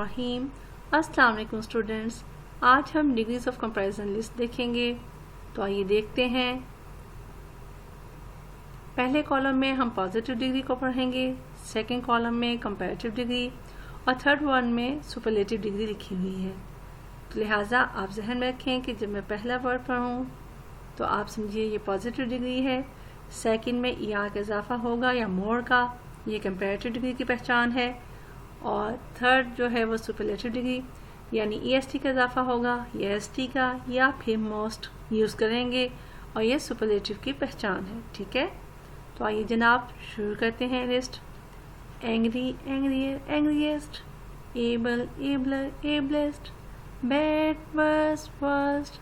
बिस्मिल्लाहिर्रहमानिर्रहीम। अस्सलाम वालेकुम स्टूडेंट्स, आज हम डिग्रीज ऑफ कंपैरिजन लिस्ट देखेंगे। तो आइए देखते हैं। पहले कॉलम में हम पॉजिटिव डिग्री को पढ़ेंगे, सेकंड कॉलम में कंपैरेटिव डिग्री और थर्ड वन में सुपरलेटिव डिग्री लिखी हुई है। तो लिहाजा आप जहन में रखें कि जब मैं पहला वर्ड पढ़ूँ तो आप समझिए ये पॉजिटिव डिग्री है, सेकंड में ER का इजाफा होगा या मोर का, ये कंपैरेटिव डिग्री की पहचान है, और थर्ड जो है वो सुपरलेटिव डिग्री यानी EST का इजाफा होगा या ST का या फिर मोस्ट यूज़ करेंगे और ये सुपरलेटिव की पहचान है। ठीक है, तो आइए जनाब शुरू करते हैं list. Angry angrier angriest, able abler ablest, bad worst worst,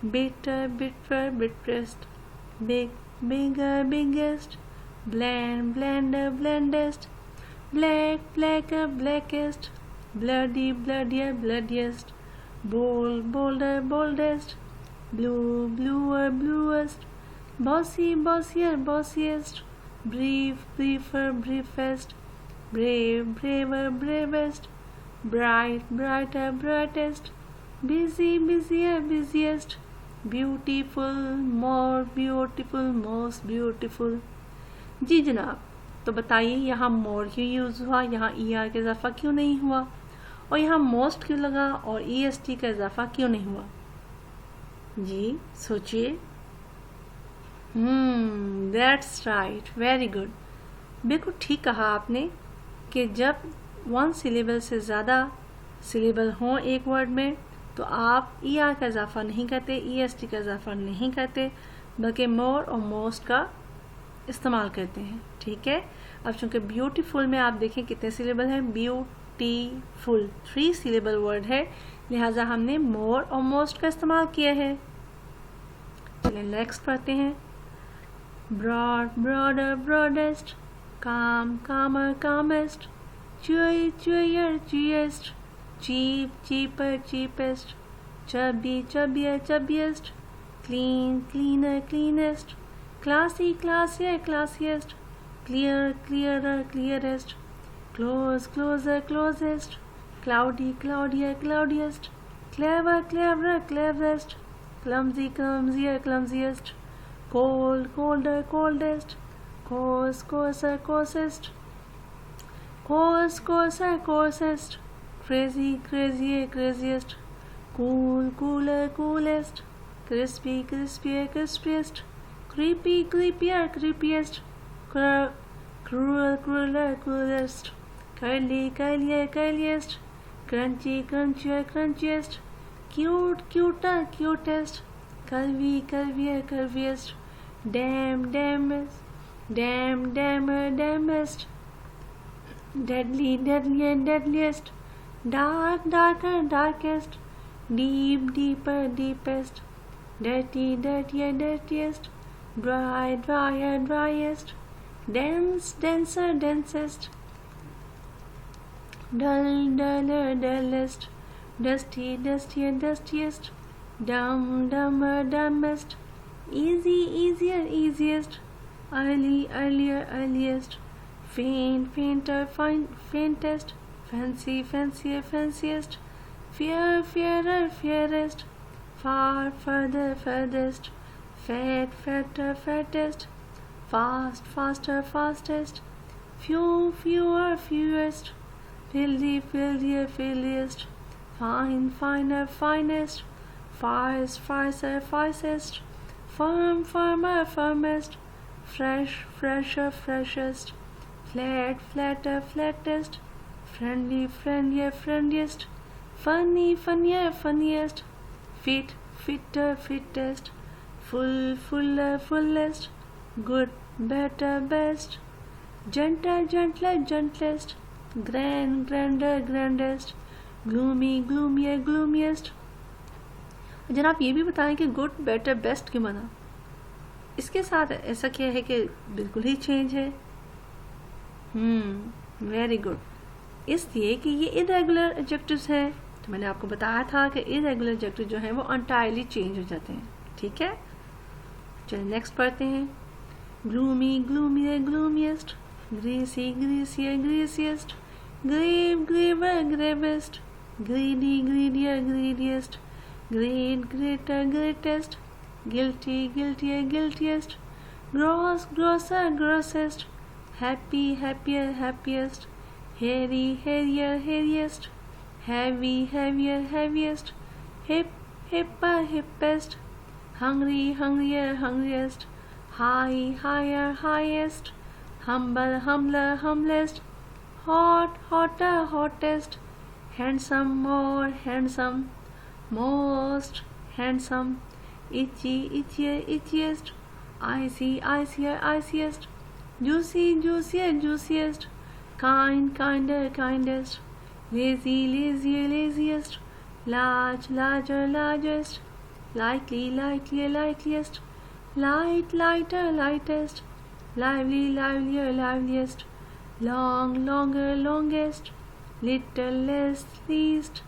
bitter bitter bitterest, big bigger biggest, bland blander blandest, black blacker blackest, bloody bloodier bloodiest, bold bolder boldest, blue bluer bluest, bossy bossier bossiest, brief briefer briefest, brave braver bravest, bright brighter brightest, busy busier busiest, beautiful more beautiful most beautiful। जी जनाब, तो बताइए यहाँ मोर क्यों use हुआ, यहाँ ER का इजाफा क्यों नहीं हुआ, और यहाँ मोस्ट क्यों लगा और EST का इजाफा क्यों नहीं हुआ? जी सोचिए। दैट्स राइट, वेरी गुड, बिल्कुल ठीक कहा आपने कि जब वन सिलेबल से ज़्यादा सिलेबल हों एक वर्ड में तो आप ER का इजाफा नहीं करते, EST का इजाफा नहीं करते, बल्कि मोर और मोस्ट का इस्तेमाल करते हैं। ठीक है, अब चूंकि ब्यूटीफुल में आप देखें कितने सिलेबल हैं, ब्यूटीफुल 3 सिलेबल वर्ड है, लिहाजा हमने मोर और मोस्ट का इस्तेमाल किया है। चलिए नेक्स्ट पढ़ते हैं। ब्रॉड ब्रॉडर ब्रॉडेस्ट, काम calmer calmest, chewy chewier chewiest, cheap cheaper cheapest, chubby chubbier chubbiest, clean cleaner cleanest, classy classier classiest, clear clearer clearest, close closer closest, cloudy cloudier cloudiest, clever cleverer cleverest, clumsy clumsier clumsiest, cold colder coldest, coarse coarser coarsest, coarse coarser coarsest, crazy crazier craziest, cool cooler coolest, crispy crispier crispiest, creepy creepier creepiest, cruel crueler cruelest, curly curlier curliest, crunchy crunchier crunchiest, cute cuter cutest, curvy curvier curviest, damn dammest, damn dammer dammest, deadly deadlier deadliest, dark darker darkest, deep deeper deepest, dirty dirtier dirtiest, dry drier driest, dense denser densest, dull duller dullest, dusty dustier dustiest, dumb dumber dumbest, easy easier easiest, early earlier earliest, faint fainter faintest, fancy fancier fanciest, fear fearer fearest, far further furthest, fat fatter fattest, fast faster fastest, few fewer fewest, filthy filthier filthiest, fine finer finest, farce farcer farcest, firm firmer firmest, fresh fresher freshest, flat flatter flattest, friendly friendlier friendliest, funny funnier funniest, fit fitter fittest, full fuller fullest, good better best, gentle gentler gentlest, grand grander grandest, gloomy gloomier gloomiest। जनाब ये भी बताएं कि good better best क्यों बना? इसके साथ ऐसा क्या है कि बिल्कुल ही चेंज है? वेरी गुड, इसलिए कि ये इरेगुलर एडजेक्टिव्स हैं। तो मैंने आपको बताया था कि इरेगुलर एडजेक्टिव जो हैं वो एंटायरली चेंज हो जाते हैं। ठीक है, चलिए नेक्स्ट पढ़ते हैं। gloomy gloomier gloomiest, greasy greasier greasiest, grave, graver, gravest, greedy, greedier, greediest, great, greater, greatest, guilty, guiltier, guiltiest, gross, grosser, grossest, happy, happier, happiest, hairy, hairier, hairiest, heavy, heavier, heaviest, hip, hipper, hippest, hungry, hungrier, hungriest, high, higher, highest, humble, humbler, humblest, hot, hotter, hottest, handsome, more handsome, most handsome, itchy, itchier, itchiest, icy, icier, iciest, juicy, juicier, juiciest, kind, kinder, kindest, lazy, lazier, laziest, large, larger, largest, likely, likelier, likeliest, light, lighter, lightest, lively, livelier, liveliest, long, longer, longest, little, less, least,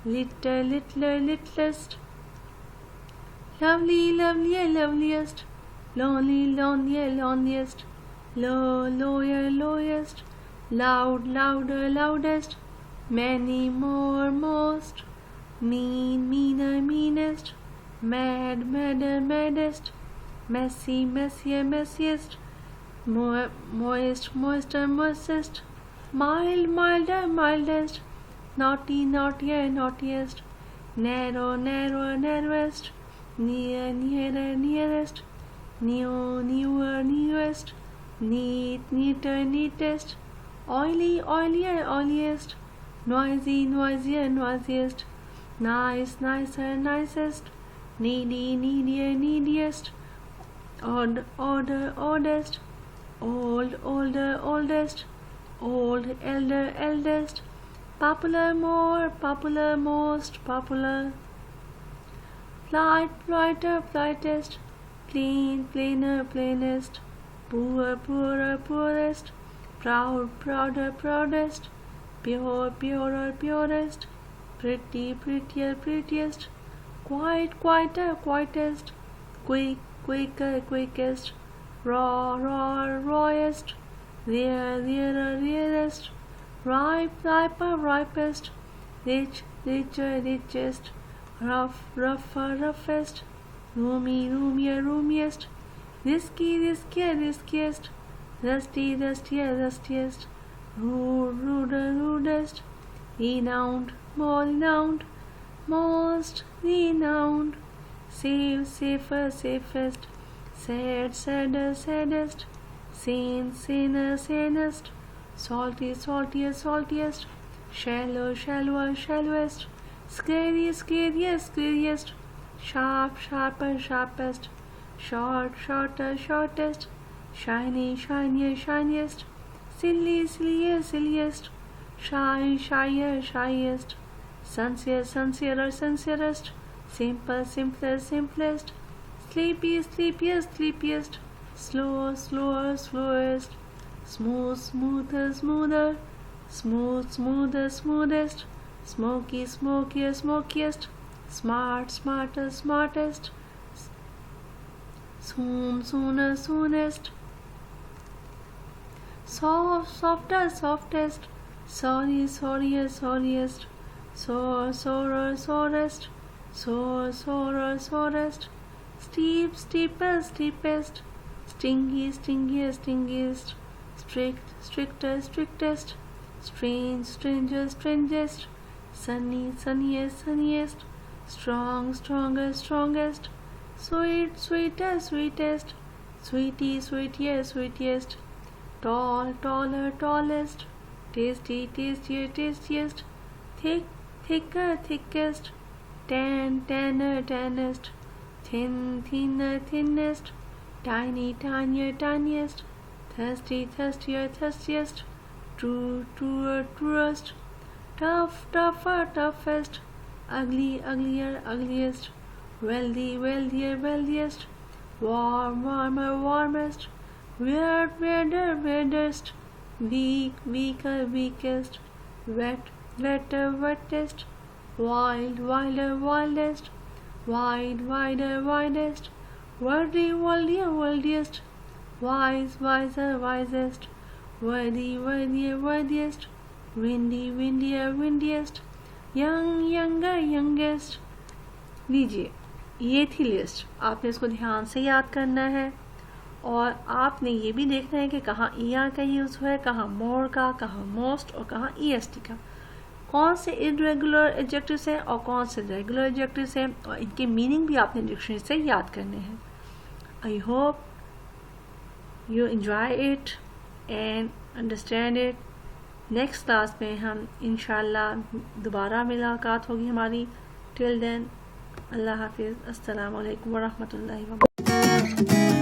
little, littler, littlest, lovely, lovelier, loveliest, lonely, lonelier, loneliest, low, lower, lowest, loud, louder, loudest, many, more, most, mean, meaner, meanest, mad, madder, maddest, messy, messier, messiest, moist, moister, moistest, mild, milder, mildest, naughty, naughtier, naughtiest, narrow, narrower, narrowest, near, nearer, nearest, new, newer, newest, neat, neater, neatest, oily, oilier, oiliest, noisy, noisier, noisiest, nice, nicer, nicest, needy, needier, neediest, odd, odder, oddest, old, older, oldest, old, elder, eldest, popular, more popular, most popular, flight, flighter, flightest, plain, plainer, plainest, poor, poorer, poorest, proud, prouder, proudest, pure, purer, purest, pretty, prettier, prettiest, quiet, quieter, quietest, quick, quicker, quickest, raw, rawer, rawest, rare, rarer, rarest, ripe, riper, ripest, rich, richer, richest, rough, rougher, roughest, roomy, roomier, roomiest, risky, riskier, riskiest, rusty, rustier, rustiest, rude, ruder, rudest, renowned, more renowned, most renowned, safe, safer, safest, sad, sadder, saddest, sane, saner, sanest, salty, saltier, saltiest, shallow, shallower, shallowest, scary, scarier, scariest, sharp, sharper, sharpest, short, shorter, shortest, shiny, shinier, shiniest, silly, sillier, silliest, shy, shyer, shyest, sincere, sincerer, sincerest, simple, simpler, simplest, sleepy, sleepier, sleepiest, slow, slower, slowest, smooth, smoother, smoother, smooth, smoother, smoothest, smoky, smokier, smokiest, smart, smarter, smartest, soon, sooner, soonest, soft, softer, softest, sorry, sorrier, sorriest, sore, sorer, sorest, sore, sorer, sorest, steep, steeper, steepest, stingy, stingier, stingiest, strict, stricter, strictest, strange, stranger, strangest, sunny, sunnier, sunniest, strong, stronger, strongest, sweet, sweeter, sweetest, sweetie, sweetier, sweetiest, tall, taller, tallest, tasty, tastier, tastiest, thick, thicker, thickest, tan, tanner, tannest, thin, thinner, thinnest, tiny, tinier, tiniest, thirsty, thirstier, thirstiest, true, truer, truest, tough, tougher, toughest, ugly, uglier, ugliest, wealthy, wealthier, wealthiest, warm, warmer, warmest, weird, weirder, weirdest, weak, weaker, weakest, wet, wetter, wettest, wild, wilder, wildest, wide, wider, widest, worthy, worldier, worldiest, wise, wiser, wisest, worthy, worthier, worthiest, windy windier windiest, young younger youngest। लीजिए, ये थी list. आपने इसको ध्यान से याद करना है और आपने ये भी देखना है कि कहाँ ER का यूज़ हुआ है, कहाँ मोर का, कहाँ मोस्ट और कहाँ EST का। कौन से इरेगुलर एडजेक्टिव्स हैं और कौन से रेगुलर एडजेक्टिव्स हैं, और इनके मीनिंग भी आपने डिक्शनरी से याद करने हैं। I hope you enjoy it and understand it. Next class में हम इंशाल्लाह दोबारा मुलाकात होगी हमारी। टिल देन, अल्लाह हाफिज़। अस्सलाम वालेकुम व रहमतुल्लाहि व बरकातहू।